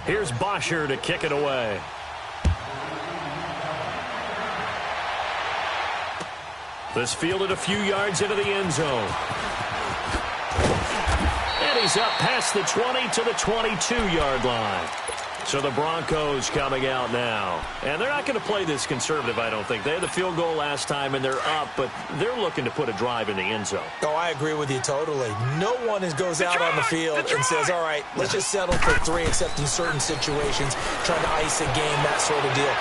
Here's Bosher to kick it away. This fielded a few yards into the end zone. And he's up past the 20 to the 22-yard line. So the Broncos coming out now. And they're not going to play this conservative, I don't think. They had the field goal last time, and they're up, but they're looking to put a drive in the end zone. Oh, I agree with you totally. No one goes out on the field and says, all right, let's just settle for 3, except in certain situations, trying to ice a game, that sort of deal.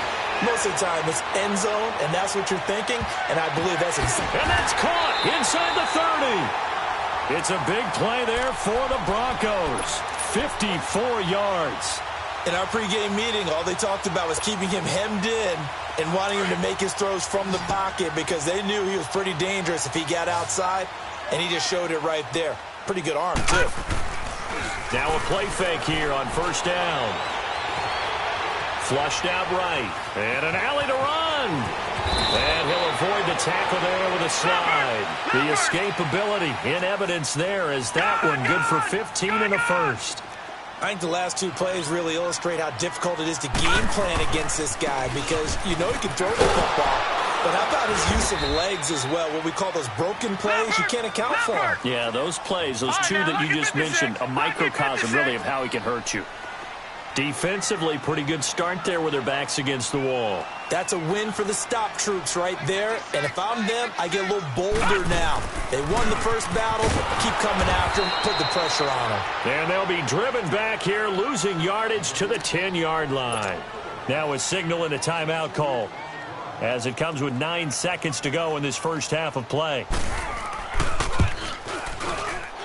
Most of the time, it's end zone, and that's what you're thinking, and I believe that's exactly. And that's caught inside the 30. It's a big play there for the Broncos. 54 yards. In our pregame meeting, all they talked about was keeping him hemmed in and wanting him to make his throws from the pocket because they knew he was pretty dangerous if he got outside, and he just showed it right there. Pretty good arm, too. Now a play fake here on first down. Flushed out right. And an alley to run. And he'll avoid the tackle there with a slide. The escapability in evidence there as that one good for 15 in the first. I think the last 2 plays really illustrate how difficult it is to game plan against this guy because you know he can throw the football, but how about his use of legs as well? What we call those broken plays, you can't account for them. Yeah, those plays, those 2 that you just mentioned, a microcosm really of how he can hurt you. Defensively, pretty good start there with their backs against the wall. That's a win for the stop troops right there. And if I'm them, I get a little bolder now. They won the first battle. Keep coming after them. Put the pressure on them. And they'll be driven back here, losing yardage to the 10-yard line. Now a signal and a timeout call as it comes with 9 seconds to go in this first half of play.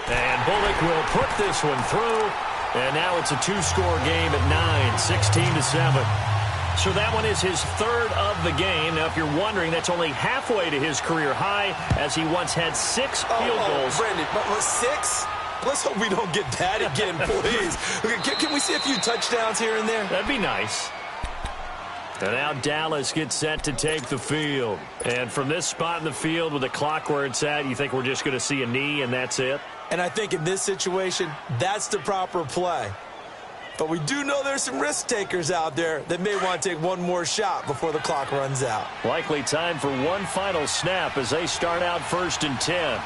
And Bullock will put this one through. And now it's a 2-score game at 9, 16-7. So that one is his 3rd of the game. Now, if you're wondering, that's only halfway to his career high as he once had 6 field goals. Brandon, but 6? Let's hope we don't get that again, please. Can we see a few touchdowns here and there? That'd be nice. And now Dallas gets set to take the field. And from this spot in the field with the clock where it's at, you think we're just going to see a knee and that's it? And I think in this situation, that's the proper play. But we do know there's some risk takers out there that may want to take one more shot before the clock runs out. Likely time for one final snap as they start out 1st and 10.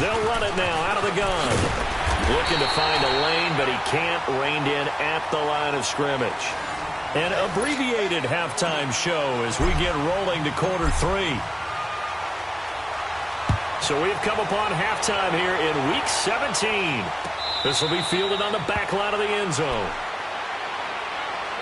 They'll run it now out of the gun. Looking to find a lane, but he can't. Reined in at the line of scrimmage. An abbreviated halftime show as we get rolling to quarter 3. So we've come upon halftime here in Week 17. This will be fielded on the back line of the end zone.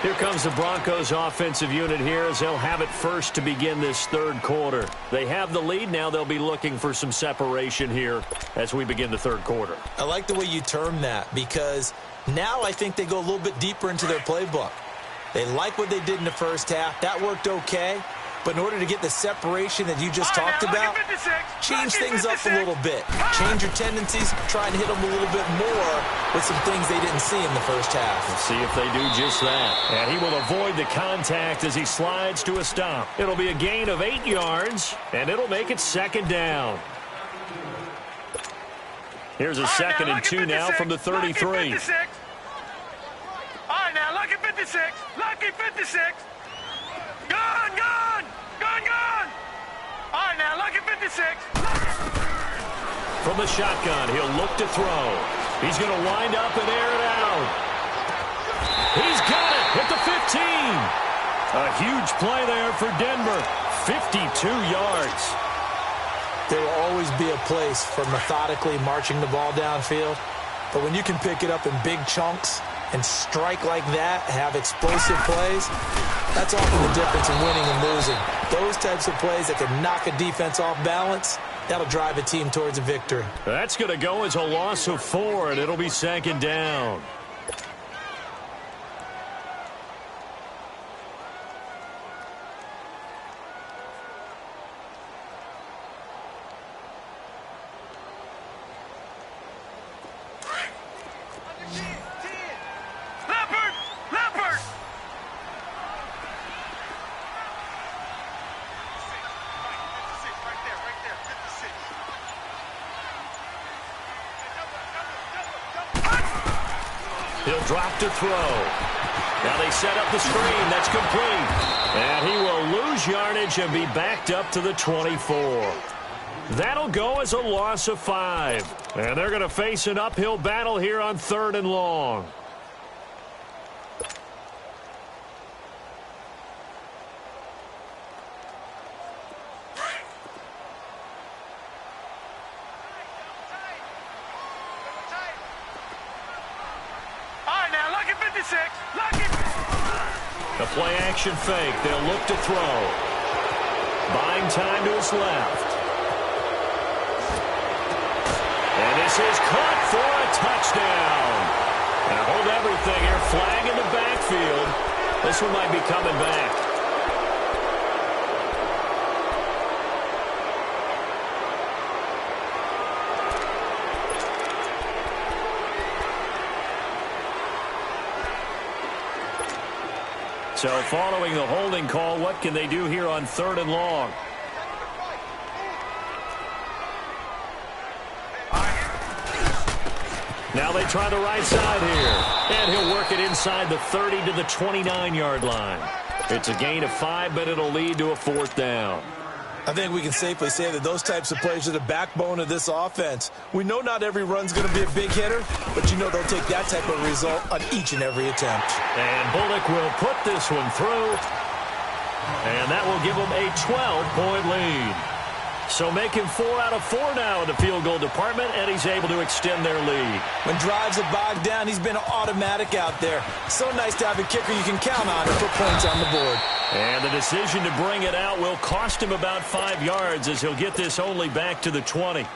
Here comes the Broncos offensive unit here as they'll have it first to begin this 3rd quarter. They have the lead. Now they'll be looking for some separation here as we begin the 3rd quarter. I like the way you term that because now I think they go a little bit deeper into their playbook. They like what they did in the first half. That worked okay. But in order to get the separation that you just talked about, change things up a little bit. Change your tendencies, try and hit them a little bit more with some things they didn't see in the first half. Let's see if they do just that. And he will avoid the contact as he slides to a stop. It'll be a gain of 8 yards, and it'll make it 2nd down. Here's a 2nd and 2 now from the 33. All right, now, lucky 56. Lucky 56. Gone, gone, gone, gone. All right, now, lucky 56. From the shotgun, he'll look to throw. He's going to wind up and air it out. He's got it at the 15. A huge play there for Denver. 52 yards. There will always be a place for methodically marching the ball downfield. But when you can pick it up in big chunks and strike like that, have explosive plays, that's often the difference in winning and losing. Those types of plays that can knock a defense off balance, that'll drive a team towards a victory. That's going to go as a loss of 4, and it'll be 2nd down. He'll drop to throw. Now they set up the screen. That's complete. And he will lose yardage and be backed up to the 24. That'll go as a loss of 5. And they're going to face an uphill battle here on 3rd and long. The play action fake. They'll look to throw. Buying time to his left. And this is caught for a touchdown. Now hold everything here. Flag in the backfield. This one might be coming back. So following the holding call, what can they do here on 3rd and long? Now they try the right side here. And he'll work it inside the 30 to the 29-yard line. It's a gain of 5, but it'll lead to a 4th down. I think we can safely say that those types of plays are the backbone of this offense. We know not every run's going to be a big hitter, but you know they'll take that type of result on each and every attempt. And Bullock will put this one through, and that will give them a 12-point lead. So making 4 out of 4 now in the field goal department, and he's able to extend their lead. When drives are bogged down, he's been automatic out there. So nice to have a kicker you can count on to put points on the board. And the decision to bring it out will cost him about 5 yards as he'll get this only back to the 20.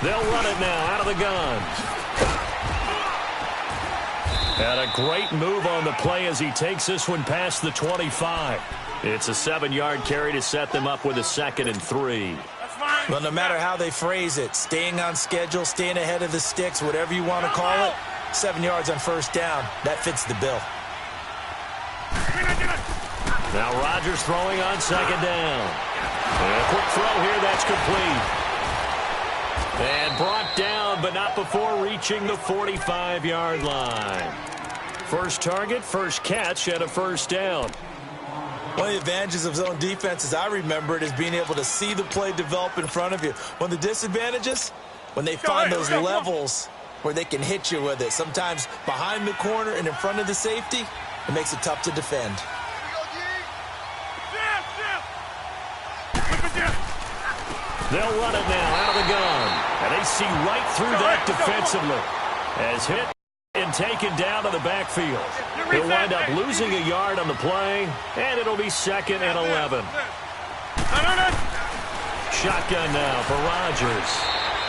They'll run it now out of the gun. And a great move on the play as he takes this one past the 25. It's a 7-yard carry to set them up with a 2nd and 3. Well, no matter how they phrase it, staying on schedule, staying ahead of the sticks, whatever you want to call it, 7 yards on 1st down, that fits the bill. Now Rodgers throwing on 2nd down. And a quick throw here, that's complete. And brought down, but not before reaching the 45-yard line. First target, first catch, and a 1st down. One of the advantages of zone defense, as I remember it, is being able to see the play develop in front of you. One of the disadvantages, when they find those levels where they can hit you with it, sometimes behind the corner and in front of the safety, it makes it tough to defend. They'll run it now out of the gun. And they see right through that defensively. As hit and taken down to the backfield. He'll wind up losing a yard on the play, and it'll be 2nd and 11. Shotgun now for Rodgers.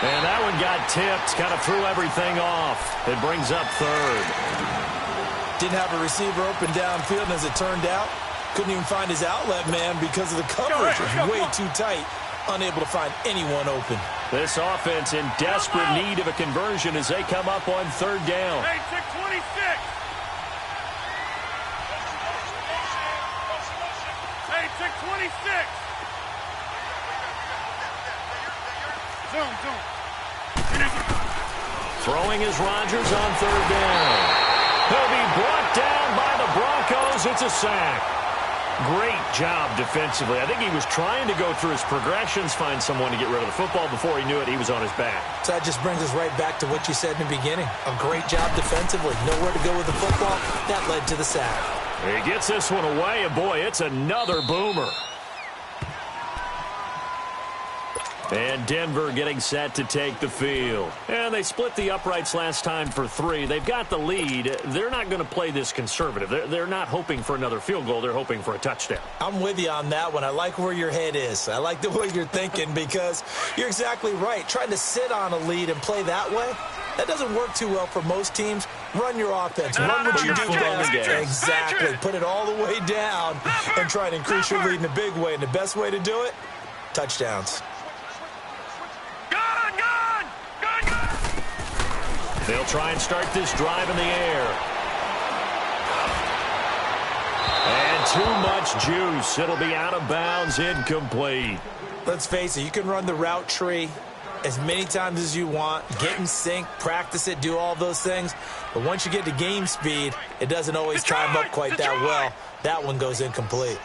And that one got tipped, kind of threw everything off. It brings up 3rd. Didn't have a receiver open downfield, and as it turned out, couldn't even find his outlet man because of the coverage. It was way too tight. Unable to find anyone open. This offense in desperate need of a conversion as they come up on 3rd down. Hey, 626. Hey, 626. Zoom. Throwing is Rodgers on 3rd down. He'll be brought down by the Broncos. It's a sack. Great job defensively. I think he was trying to go through his progressions, find someone to get rid of the football. Before he knew it, he was on his back. So that just brings us right back to what you said in the beginning. A great job defensively. Nowhere to go with the football. That led to the sack. He gets this one away, and boy, it's another boomer. And Denver getting set to take the field. And they split the uprights last time for 3. They've got the lead. They're not going to play this conservative. They're not hoping for another field goal. They're hoping for a touchdown. I'm with you on that one. I like where your head is. I like the way you're thinking because you're exactly right. Trying to sit on a lead and play that way, that doesn't work too well for most teams. Run your offense. Run what you do best. Exactly. Put it all the way down and try to increase your lead in a big way. And the best way to do it, touchdowns. They'll try and start this drive in the air. And too much juice. It'll be out of bounds, incomplete. Let's face it, you can run the route tree as many times as you want, get in sync, practice it, do all those things. But once you get to game speed, it doesn't always time up quite that well. That one goes incomplete.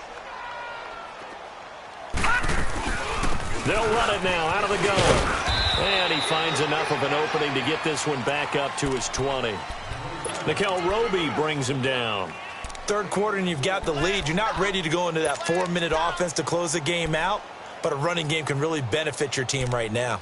They'll run it now out of the gun. And he finds enough of an opening to get this one back up to his 20. Nickel Roby brings him down. Third quarter and you've got the lead. You're not ready to go into that 4-minute offense to close the game out, but a running game can really benefit your team right now.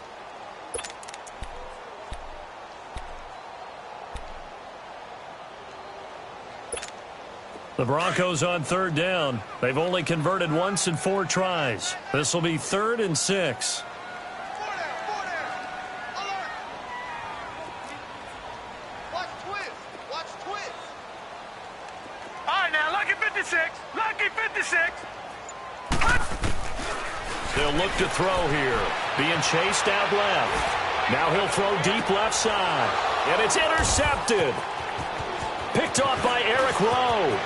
The Broncos on third down. They've only converted once in 4 tries. This will be 3rd and 6. Lucky 56. They'll look to throw here. Being chased out left. Now he'll throw deep left side. And it's intercepted. Picked off by Eric Rowe.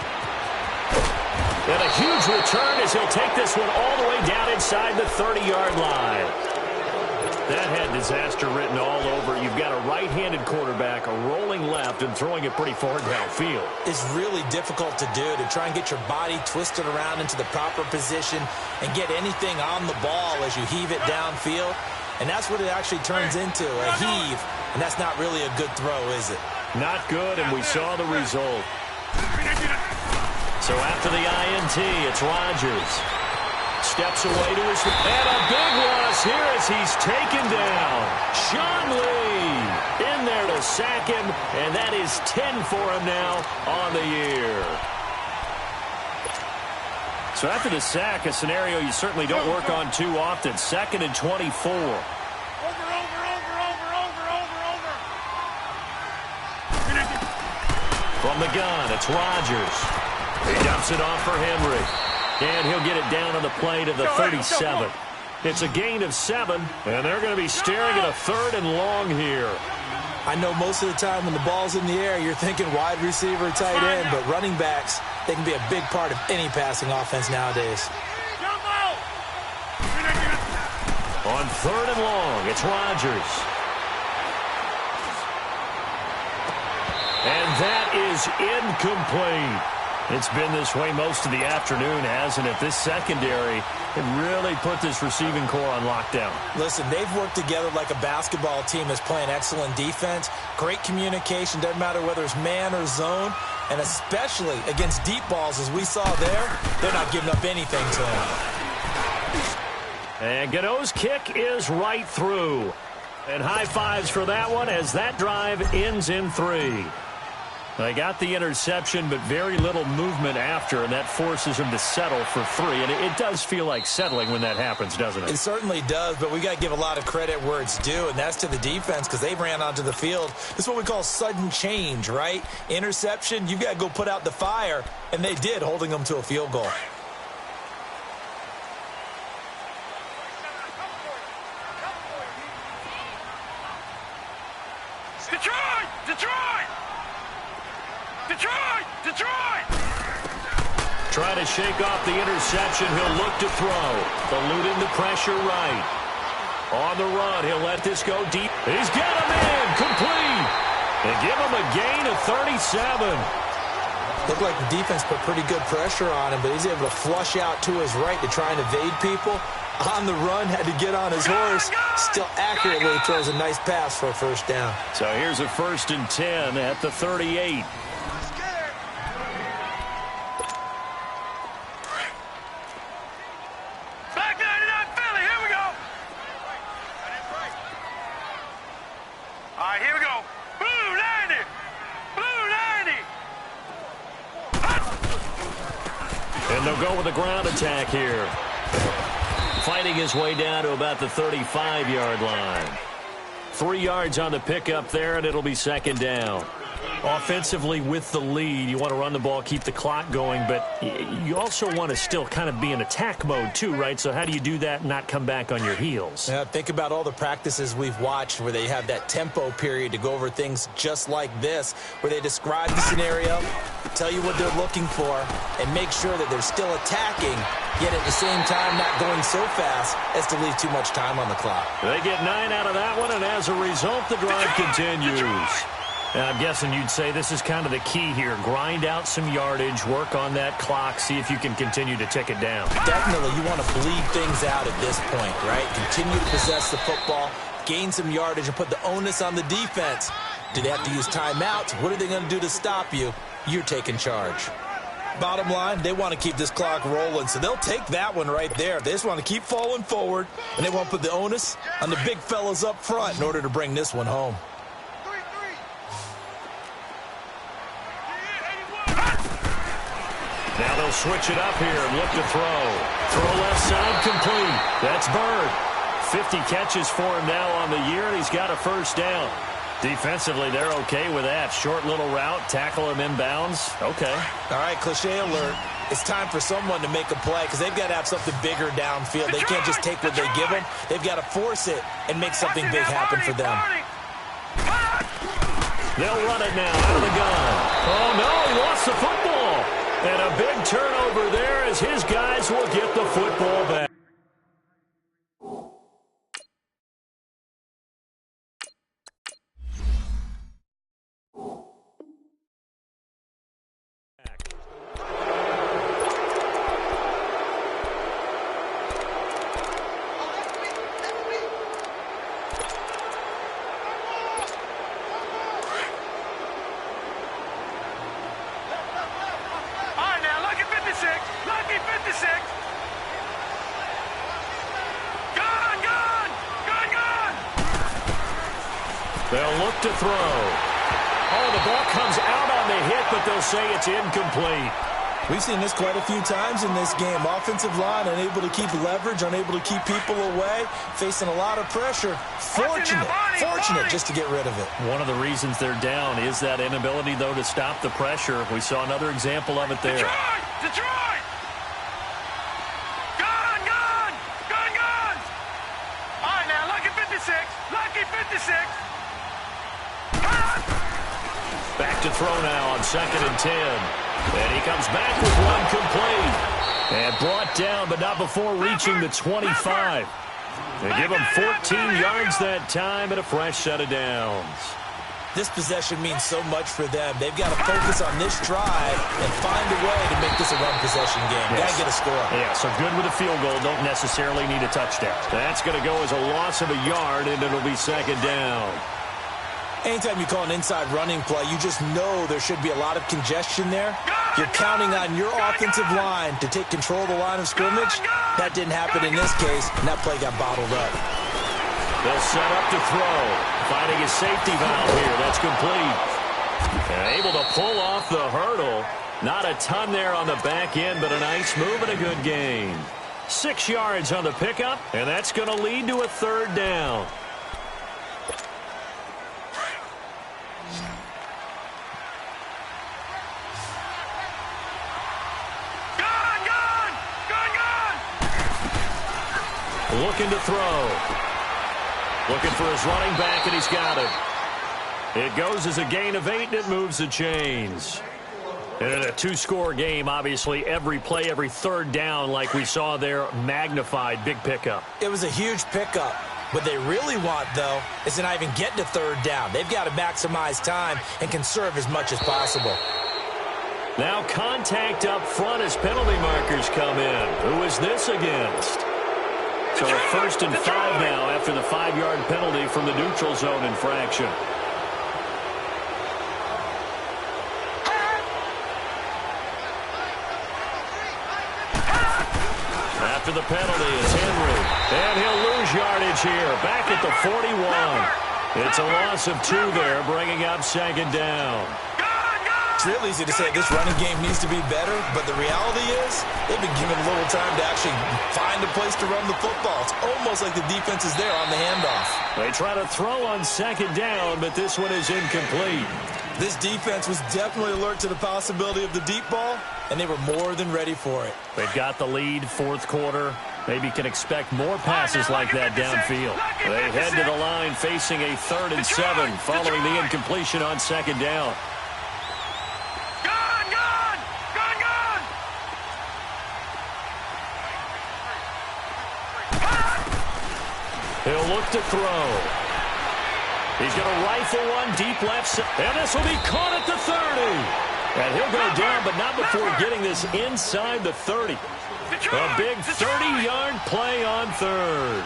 And a huge return as he'll take this one all the way down inside the 30-yard line. That had disaster written all over. You've got a right-handed quarterback, a rolling left, and throwing it pretty far downfield. It's really difficult to do, to try and get your body twisted around into the proper position and get anything on the ball as you heave it downfield. And that's what it actually turns into, a heave. And that's not really a good throw, is it? Not good, and we saw the result. So after the INT, it's Rodgers. Steps away to his... And a big loss here as he's taken down. Sean Lee in there to sack him, and that is 10 for him now on the year. So after the sack, a scenario you certainly don't work on too often. 2nd and 24. From the gun, it's Rodgers. He dumps it off for Henry. And he'll get it down on the play to the 37. It's a gain of 7, and they're going to be staring at a 3rd and long here. I know most of the time when the ball's in the air, you're thinking wide receiver, tight end, but running backs, they can be a big part of any passing offense nowadays. On 3rd and long, it's Rodgers. And that is incomplete. It's been this way most of the afternoon, hasn't it? This secondary have really put this receiving core on lockdown. Listen, they've worked together like a basketball team that's playing excellent defense. Great communication, doesn't matter whether it's man or zone. And especially against deep balls, as we saw there, they're not giving up anything to them. And Gano's kick is right through. And high fives for that one as that drive ends in 3. They got the interception, but very little movement after, and that forces them to settle for 3. And it does feel like settling when that happens, doesn't it? It certainly does, but we got to give a lot of credit where it's due, and that's to the defense because they ran onto the field. This is what we call sudden change, right? Interception, you got to go put out the fire, and they did, holding them to a field goal. Detroit! Detroit! Detroit! Detroit! Trying to shake off the interception. He'll look to throw. Eluding the pressure right. On the run, he'll let this go deep. He's got him in. Complete. And give him a gain of 37. Looked like the defense put pretty good pressure on him, but he's able to flush out to his right to try and evade people. On the run, had to get on his horse. Still accurately throws a nice pass for a 1st down. So here's a 1st and 10 at the 38. And they'll go with a ground attack here. Fighting his way down to about the 35-yard line. 3 yards on the pickup there, and it'll be 2nd down. Offensively with the lead, you want to run the ball, keep the clock going, but you also want to still kind of be in attack mode too, right? So how do you do that and not come back on your heels? Yeah, think about all the practices we've watched where they have that tempo period to go over things just like this, where they describe the scenario, tell you what they're looking for, and make sure that they're still attacking, yet at the same time not going so fast as to leave too much time on the clock. They get 9 out of that one, and as a result, the drive continues. I'm guessing you'd say this is kind of the key here. Grind out some yardage, work on that clock, see if you can continue to tick it down. Definitely, you want to bleed things out at this point, right? Continue to possess the football, gain some yardage, and put the onus on the defense. Do they have to use timeouts? What are they going to do to stop you? You're taking charge. Bottom line, they want to keep this clock rolling, so they'll take that one right there. They just want to keep falling forward, and they want to put the onus on the big fellas up front in order to bring this one home. Now they'll switch it up here and look to throw. Throw left side complete. That's Bird. 50 catches for him now on the year, and he's got a first down. Defensively, they're okay with that. Short little route, tackle him inbounds. Okay. All right, cliche alert. It's time for someone to make a play because they've got to have something bigger downfield. They can't just take what they give them. They've got to force it and make something big happen for them. They'll run it now out of the gun. Oh, no, he lost the football. And a big turnover there as his guys will get the football back. Lucky 56. Gone. They'll look to throw. Oh, the ball comes out on the hit, but they'll say it's incomplete. We've seen this quite a few times in this game. Offensive line unable to keep leverage, unable to keep people away, facing a lot of pressure. Fortunate just to get rid of it. One of the reasons they're down is that inability, though, to stop the pressure. We saw another example of it there. Detroit! Gone! All right, now, Lucky 56. Back to throw now on 2nd and 10. And he comes back with one complete. And brought down, but not before reaching the 25. They give him 14 yards that time and a fresh set of downs. This possession means so much for them. They've got to focus on this drive and find a way to make this a run possession game. Yes. Got to get a score. Yeah, so good with a field goal. Don't necessarily need a touchdown. That's going to go as a loss of a yard, and it'll be 2nd down. Anytime you call an inside running play, you just know there should be a lot of congestion there. You're counting on your offensive line to take control of the line of scrimmage. That didn't happen in this case, and that play got bottled up. They'll set up to throw. Finding his safety valve here. That's complete. And able to pull off the hurdle. Not a ton there on the back end, but a nice move and a good gain. 6 yards on the pickup, and that's going to lead to a 3rd down. Looking to throw. Looking for his running back, and he's got it. It goes as a gain of 8, and it moves the chains. And in a 2-score game, obviously, every play, every 3rd down, like we saw there, magnified, big pickup. It was a huge pickup. What they really want, though, is to not even get to 3rd down. They've got to maximize time and conserve as much as possible. Now contact up front as penalty markers come in. Who is this against? So a 1st and 5 now after the 5-yard penalty from the neutral zone infraction. After the penalty, it's Henry. And he'll lose yardage here. Back at the 41. It's a loss of 2 there, bringing up 2nd down. It's real easy to say this running game needs to be better, but the reality is they've been given a little time to actually find a place to run the football. It's almost like the defense is there on the handoff. They try to throw on 2nd down, but this one is incomplete. This defense was definitely alert to the possibility of the deep ball, and they were more than ready for it. They've got the lead, fourth quarter. Maybe can expect more passes like that downfield. They head to the line facing a 3rd and 7 following the incompletion on 2nd down. He'll look to throw. He's going to rifle one deep left side. And this will be caught at the 30. And he'll go down, but not before getting this inside the 30. A big 30-yard play on 3rd.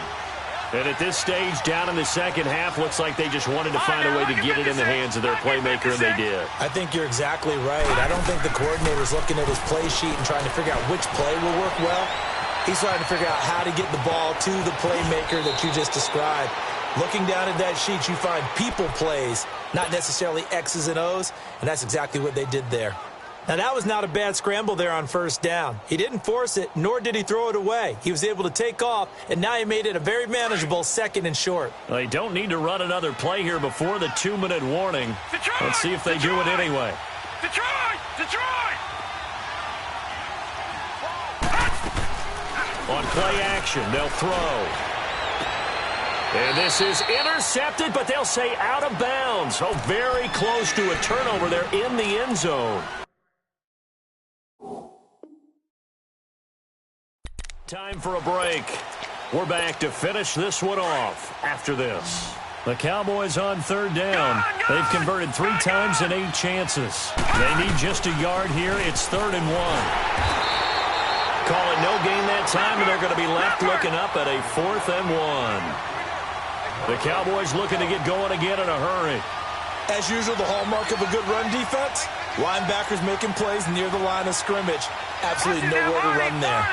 And at this stage, down in the second half, looks like they just wanted to find a way to get it in the hands of their playmaker, and they did. I think you're exactly right. I don't think the coordinator's looking at his play sheet and trying to figure out which play will work well. He's trying to figure out how to get the ball to the playmaker that you just described. Looking down at that sheet, you find people plays, not necessarily X's and O's, and that's exactly what they did there. Now, that was not a bad scramble there on 1st down. He didn't force it, nor did he throw it away. He was able to take off, and now he made it a very manageable 2nd and short. They don't need to run another play here before the 2-minute warning. Detroit! Let's see if they do it anyway. Detroit! Detroit! On play action, they'll throw. And this is intercepted, but they'll say out of bounds. Oh, very close to a turnover there in the end zone. Time for a break. We're back to finish this one off after this. The Cowboys on 3rd down. They've converted 3 times in 8 chances. They need just a yard here. It's 3rd and 1. Call it no gain that time, and they're going to be left looking up at a 4th and 1. The Cowboys looking to get going again in a hurry. As usual, the hallmark of a good run defense, linebackers making plays near the line of scrimmage. Absolutely nowhere to run there.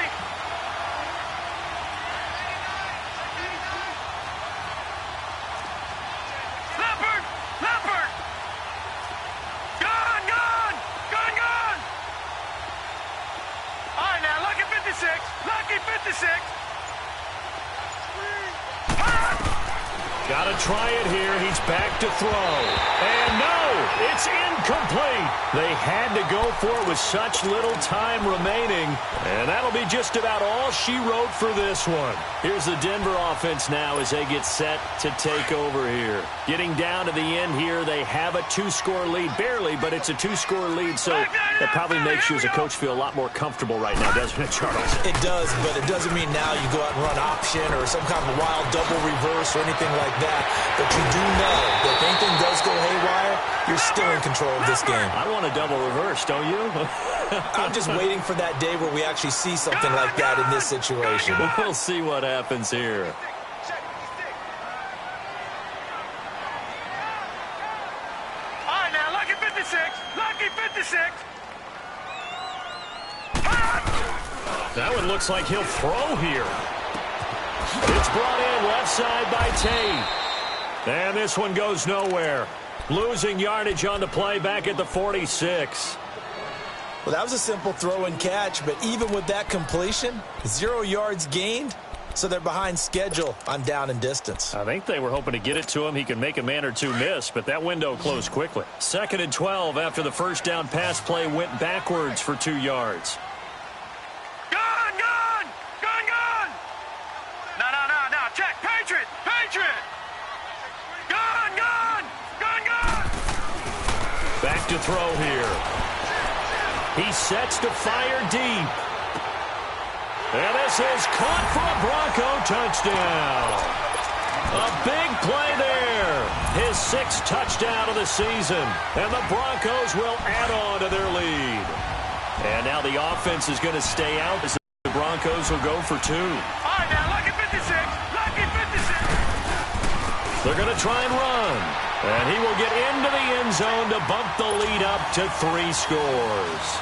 Lucky 56. Got to try it here. He's back to throw. And no, it's incomplete. They had to go for it with such little time remaining. And that'll be just about all she wrote for this one. Here's the Denver offense now as they get set to take over here. Getting down to the end here, they have a 2-score lead. Barely, but it's a 2-score lead, so that probably makes you as a coach feel a lot more comfortable right now, doesn't it, Charles? It does, but it doesn't mean now you go out and run option or some kind of wild double reverse or anything like that. But you do know that if anything does go haywire, you're still in control of this game. I want a double reverse, don't you? I'm just waiting for that day where we actually see something like that in this situation. We'll see what happens here. All right, now, lucky 56. Lucky 56. That one looks like he'll throw here. It's brought in left side by Tate. And this one goes nowhere. Losing yardage on the play back at the 46. Well, that was a simple throw and catch, but even with that completion, 0 yards gained, so they're behind schedule on down and distance. I think they were hoping to get it to him. He could make a man or two miss, but that window closed quickly. 2nd and 12 after the first down pass play went backwards for 2 yards. No, check, Patriot. Gun. Back to throw here. He sets to fire deep. And this is caught for a Bronco touchdown. A big play there. His 6th touchdown of the season. And the Broncos will add on to their lead. And now the offense is going to stay out as the Broncos will go for 2. All right, now, lucky 56. Lucky 56. They're going to try and run. And he will get into the end zone to bump the lead up to 3 scores.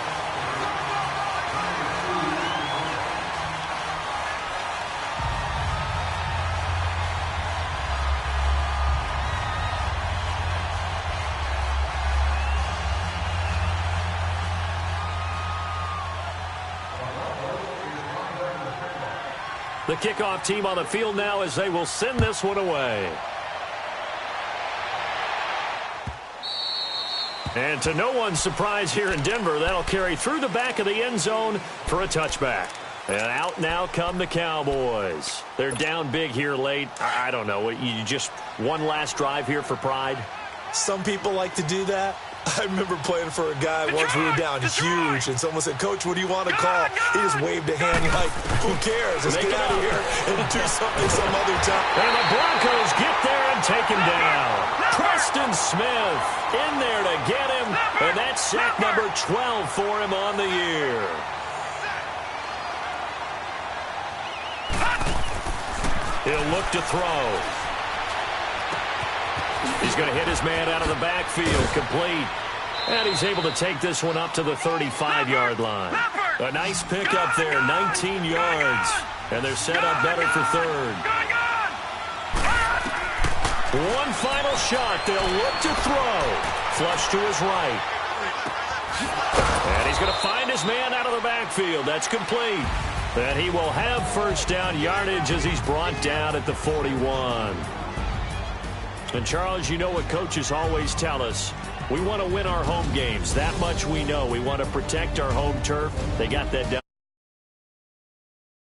The kickoff team on the field now as they will send this one away. And to no one's surprise here in Denver, that'll carry through the back of the end zone for a touchback. And out now come the Cowboys. They're down big here late. I don't know. You just one last drive here for pride? Some people like to do that. I remember playing for a guy once we were down huge, and someone said, "Coach, what do you want to call?" He just waved a hand like, who cares? Let's get out of here and do something some other time. And the Broncos get there and take him down. Preston Smith in there to get him, and that's sack number 12 for him on the year. He'll look to throw. He's going to hit his man out of the backfield, complete. And he's able to take this one up to the 35-yard line. A nice pickup there, 19 yards. And they're set up better for third. One final shot. They'll look to throw. Flush to his right. And he's going to find his man out of the backfield. That's complete. And he will have first down yardage as he's brought down at the 41. And, Charles, you know what coaches always tell us. We want to win our home games. That much we know. We want to protect our home turf. They got that done.